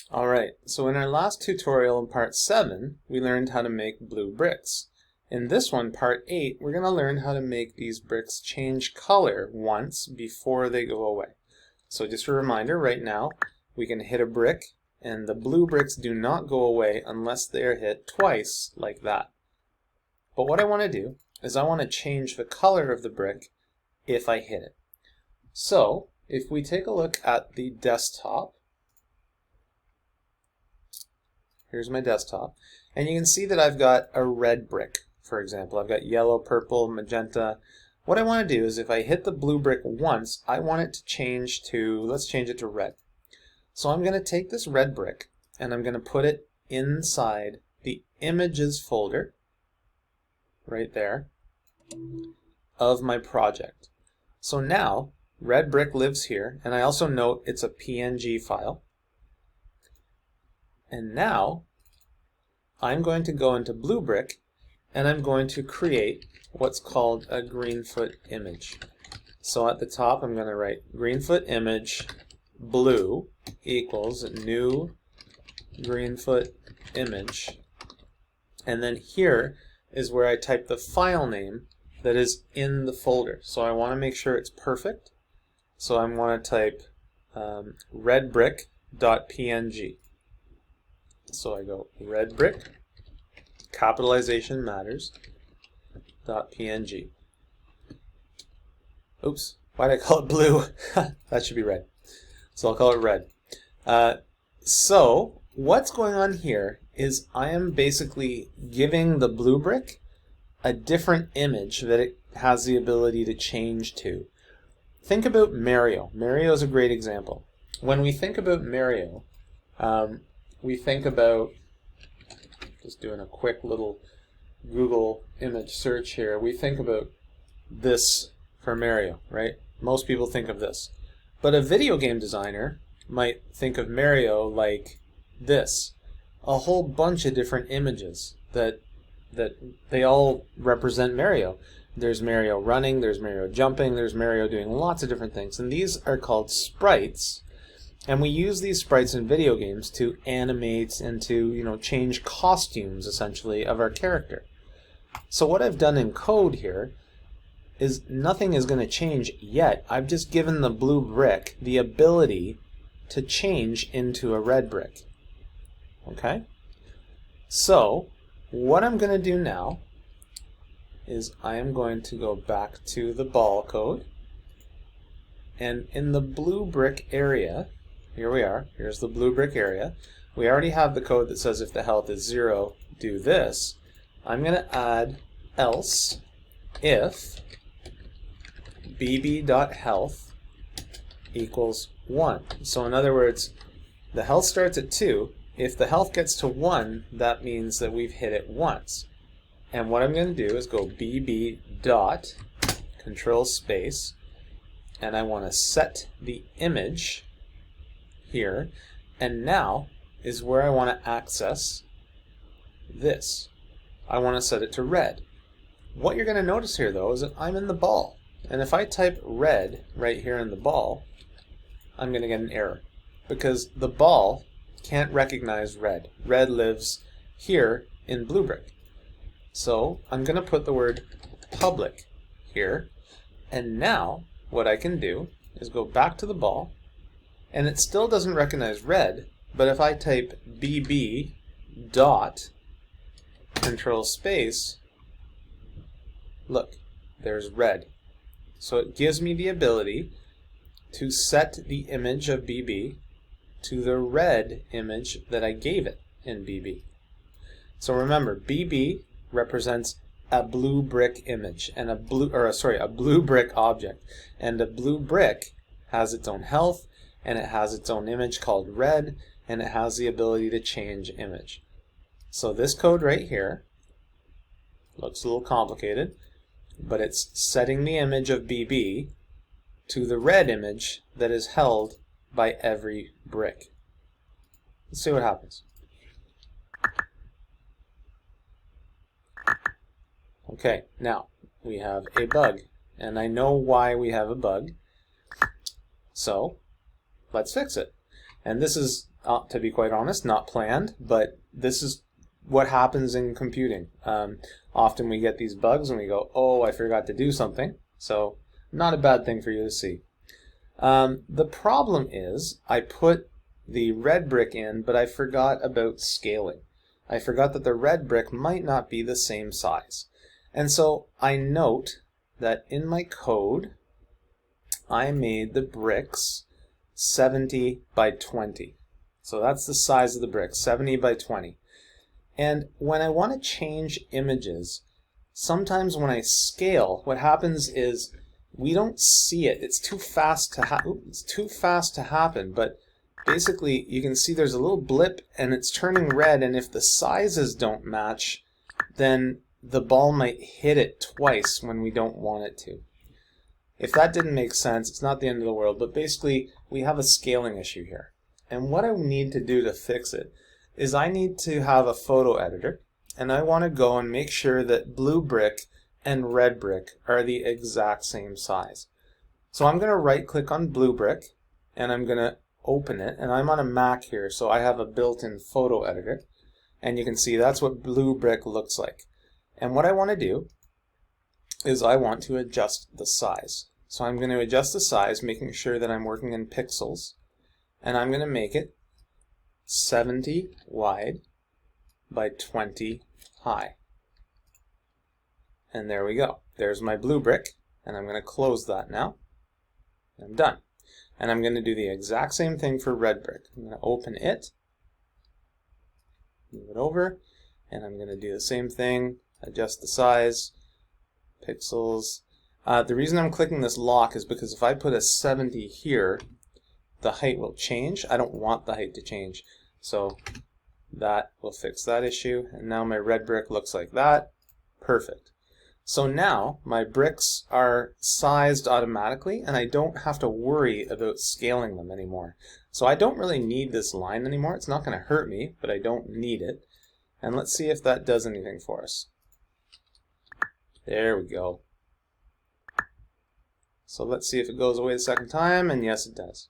Alright, so in our last tutorial in part 7, we learned how to make blue bricks. In this one, part 8, we're going to learn how to make these bricks change color once before they go away. So just a reminder, right now, we can hit a brick, and the blue bricks do not go away unless they are hit twice, like that. But what I want to do is I want to change the color of the brick if I hit it. So, if we take a look at the desktop, here's my desktop, and you can see that I've got a red brick, for example. I've got yellow, purple, magenta. What I want to do is if I hit the blue brick once, I want it to change to, let's change it to red. So I'm going to take this red brick and I'm going to put it inside the images folder, right there, of my project. So now, red brick lives here, and I also note it's a PNG file. And now, I'm going to go into blue brick and I'm going to create what's called a Greenfoot image. So at the top I'm going to write Greenfoot image blue equals new Greenfoot image. And then here is where I type the file name that is in the folder. So I want to make sure it's perfect. So I want to type redbrick.png. So I go redbrick, capitalization matters, .png. Oops, why did I call it blue? That should be red. So I'll call it red. So what's going on here is I am basically giving the blue brick a different image that it has the ability to change to. Think about Mario. Mario is a great example. When we think about Mario, we think about, just doing a quick little Google image search here, we think about this for Mario, right? Most people think of this. But a video game designer might think of Mario like this. A whole bunch of different images that they all represent Mario. There's Mario running, there's Mario jumping, there's Mario doing lots of different things. And these are called sprites. And we use these sprites in video games to animate and to, change costumes, essentially, of our character. So what I've done in code here is nothing is going to change yet. I've just given the blue brick the ability to change into a red brick. Okay? So what I'm going to do now is I am going to go back to the ball code. And in the blue brick area, here we are, here's the blue brick area. We already have the code that says if the health is 0, do this. I'm going to add else if bb.health equals 1. So in other words, the health starts at 2. If the health gets to 1, that means that we've hit it once. And what I'm going to do is go bb dot control space, and I want to set the image here, and now is where I want to access this. I want to set it to red. What you're going to notice here though is that I'm in the ball, and if I type red right here in the ball, I'm going to get an error because the ball can't recognize red. Red lives here in blue brick. So I'm going to put the word public here, and now what I can do is go back to the ball, and it still doesn't recognize red, but if I type bb dot control space, look, there's red. So it gives me the ability to set the image of bb to the red image that I gave it in bb. So remember, bb represents a blue brick image and a blue brick object, and a blue brick has its own health, and it has its own image called red, and it has the ability to change image. So this code right here looks a little complicated, but it's setting the image of BB to the red image that is held by every brick. Let's see what happens. Okay, now we have a bug, and I know why we have a bug. So let's fix it. And this is, to be quite honest, not planned, but this is what happens in computing. Often we get these bugs and we go, oh, I forgot to do something. So not a bad thing for you to see. The problem is I put the red brick in, but I forgot about scaling. I forgot that the red brick might not be the same size. And so I note that in my code, I made the bricks 70 by 20. So that's the size of the brick, 70 by 20. And when I want to change images, sometimes when I scale, what happens is we don't see it. It's too fast to happen, but basically you can see there's a little blip and it's turning red, and if the sizes don't match, then the ball might hit it twice when we don't want it to. If that didn't make sense, it's not the end of the world, but basically we have a scaling issue here. And what I need to do to fix it is I need to have a photo editor, and I want to go and make sure that blue brick and red brick are the exact same size. So I'm going to right click on blue brick and I'm going to open it, and I'm on a Mac here, so I have a built-in photo editor, and you can see that's what blue brick looks like. And what I want to do is I want to adjust the size. So I'm going to adjust the size, making sure that I'm working in pixels, and I'm going to make it 70 wide by 20 high. And there we go. There's my blue brick, and I'm going to close that now. I'm done. And I'm going to do the exact same thing for red brick. I'm going to open it, move it over, and I'm going to do the same thing, adjust the size, pixels. The reason I'm clicking this lock is because if I put a 70 here, the height will change. I don't want the height to change. So that will fix that issue. And now my red brick looks like that. Perfect. So now my bricks are sized automatically, and I don't have to worry about scaling them anymore. So I don't really need this line anymore. It's not going to hurt me, but I don't need it. And let's see if that does anything for us. There we go. So let's see if it goes away the second time, and yes, it does.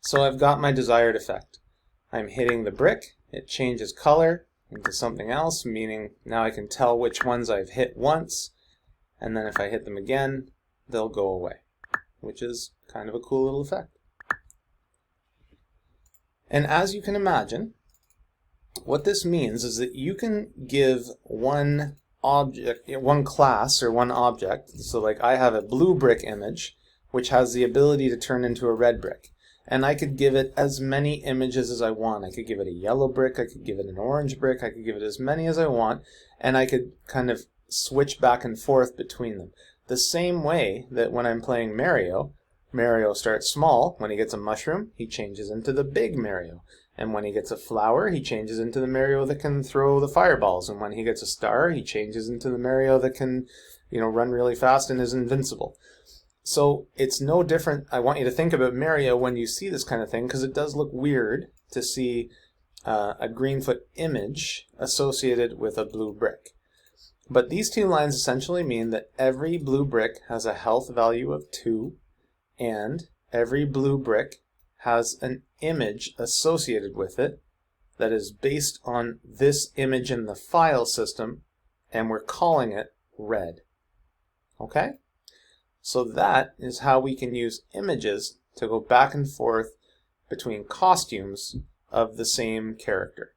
So I've got my desired effect. I'm hitting the brick, it changes color into something else, meaning now I can tell which ones I've hit once, and then if I hit them again, they'll go away, which is kind of a cool little effect. And as you can imagine, what this means is that you can give one object, one class or one object, so like I have a blue brick image, which has the ability to turn into a red brick. And I could give it as many images as I want. I could give it a yellow brick, I could give it an orange brick, I could give it as many as I want, and I could kind of switch back and forth between them. The same way that when I'm playing Mario, Mario starts small. When he gets a mushroom, he changes into the big Mario. And when he gets a flower, he changes into the Mario that can throw the fireballs. And when he gets a star, he changes into the Mario that can, run really fast and is invincible. So it's no different. I want you to think about Mario when you see this kind of thing, because it does look weird to see a Greenfoot image associated with a blue brick. But these two lines essentially mean that every blue brick has a health value of 2, and every blue brick has an image associated with it that is based on this image in the file system, and we're calling it red. Okay? So that is how we can use images to go back and forth between costumes of the same character.